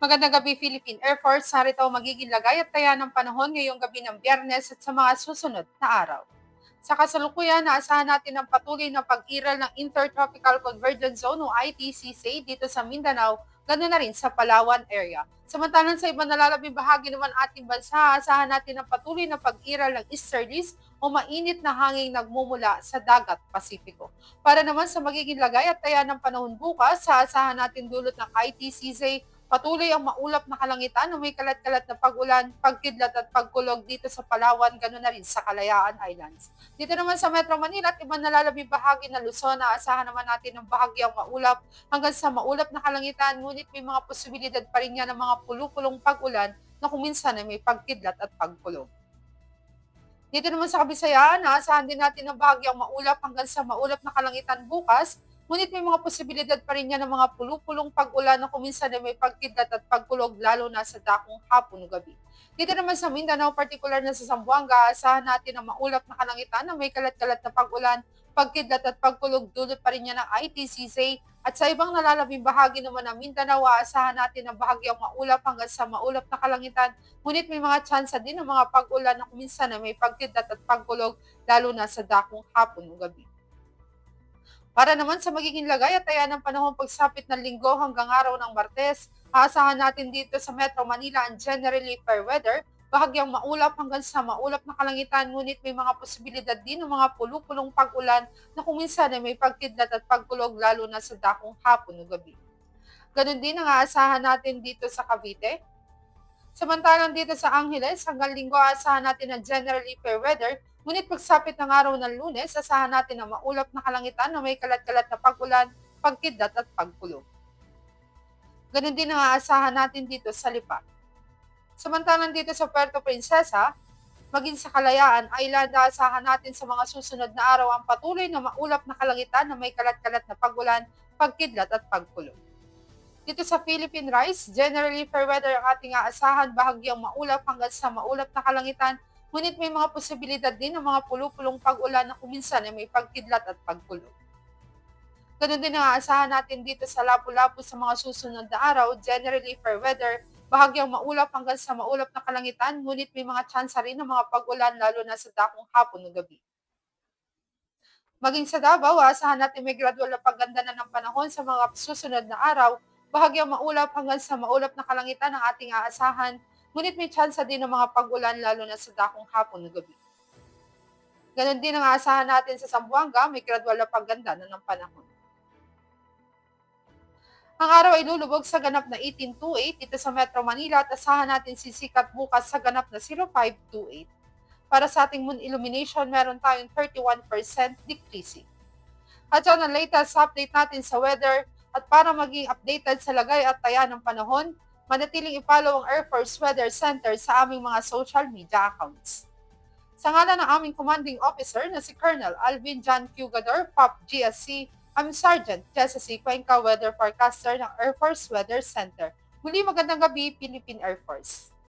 Magandang gabi, Philippine Air Force. Narito ang magiging lagay at taya ng panahon ngayong gabi ng Biyernes at sa mga susunod na araw. Sa kasalukuyan, naasahan natin ang patuloy na pag-iral ng Intertropical Convergence Zone o ITCC dito sa Mindanao, ganoon na rin sa Palawan area. Samantalang sa ibang nalalabing bahagi naman ating bansa, asahan natin ang patuloy na pag-iral ng easterlies o mainit na hanging nagmumula sa dagat Pasipiko. Para naman sa magiging lagay at taya ng panahon bukas, asahan natin dulot ng ITCC. Patuloy ang maulap na kalangitan na may kalat-kalat na pag-ulan, pagkidlat at pagkulog dito sa Palawan, ganoon na rin sa Kalayaan Islands. Dito naman sa Metro Manila at ibang nalalabing bahagi ng Luzon, naasahan naman natin ng bahagyang maulap hanggang sa maulap na kalangitan, ngunit may mga posibilidad pa rin yan ng mga pulupulong pag-ulan na kuminsan ay may pagkidlat at pagkulog. Dito naman sa Kabisayaan, naasahan din natin ng bahagyang maulap hanggang sa maulap na kalangitan bukas, ngunit may mga posibilidad pa rin yan ng mga pulupulong pag-ulan na kuminsan ay may pagkidlat at pagkulog lalo na sa dakong hapon o gabi. Dito naman sa Mindanao, partikular na sa Zamboanga, asahan natin ang maulap na kalangitan na may kalat-kalat na pag-ulan, pagkidlat at pagkulog dulot pa rin yan ng ITCZ. At sa ibang nalalabing bahagi naman ng Mindanao, aasahan natin ang bahagyang maulap hanggang sa maulap na kalangitan. Ngunit may mga tsansa din ng mga pag-ulan na kuminsan na may pagkidlat at pagkulog lalo na sa dakong hapon o gabi. Para naman sa magiging lagay at taya ng panahon pagsapit ng linggo hanggang araw ng Martes, aasahan natin dito sa Metro Manila ang generally fair weather, bahagyang maulap hanggang sa maulap na kalangitan, ngunit may mga posibilidad din ng mga pulupulong pag-ulan na kuminsan ay may pagkidlat at pagkulog lalo na sa dakong hapon o gabi. Ganon din ang aasahan natin dito sa Cavite. Samantalang dito sa Angeles, hanggang linggo asahan natin ang generally fair weather, ngunit pagsapit ng araw ng Lunes, asahan natin ang maulap na kalangitan na may kalat-kalat na pag-ulan, pagkidlat at pagkulog. Ganon din ang aasahan natin dito sa Lipa. Samantalang dito sa Puerto Princesa, maging sa Kalayaan Island, aasahan natin sa mga susunod na araw ang patuloy na maulap na kalangitan na may kalat-kalat na pag-ulan, pagkidlat at pagkulog. Dito sa Philippine Rice, generally fair weather ang ating aasahan, bahagyang maulap hanggang sa maulap na kalangitan, ngunit may mga posibilidad din ng mga pulupulong pag-ulan na kuminsan ay may pagkidlat at pagkulog. Ganun din ang aasahan natin dito sa Lapu-Lapu sa mga susunod na araw, generally fair weather, bahagyang maulap hanggang sa maulap na kalangitan, ngunit may mga tsansa rin ng mga pag-ulan lalo na sa dakong hapon o gabi. Maging sa Davao, aasahan natin may gradual na pagganda na ng panahon sa mga susunod na araw, bahagyang maulap hanggang sa maulap na kalangitan ang ating aasahan, ngunit may tsansa din ng mga pag-ulan lalo na sa dakong hapon o gabi. Ganon din ang aasahan natin sa Zamboanga, may gradual na pagganda na ng panahon. Ang araw ay lulubog sa ganap na 1828 dito sa Metro Manila at asahan natin sisikat bukas sa ganap na 0528. Para sa ating moon illumination, meron tayong 31% decreasing. At yan ang latest update natin sa weather, at para maging updated sa lagay at taya ng panahon, manatiling i-follow ang Air Force Weather Center sa aming mga social media accounts. Sa ngalan ng aming commanding officer na si Colonel Alvin John Cugador, POP GSC, I'm Sergeant Jessa C. Cuenca, Weather Forecaster ng Air Force Weather Center. Muli magandang gabi, Philippine Air Force.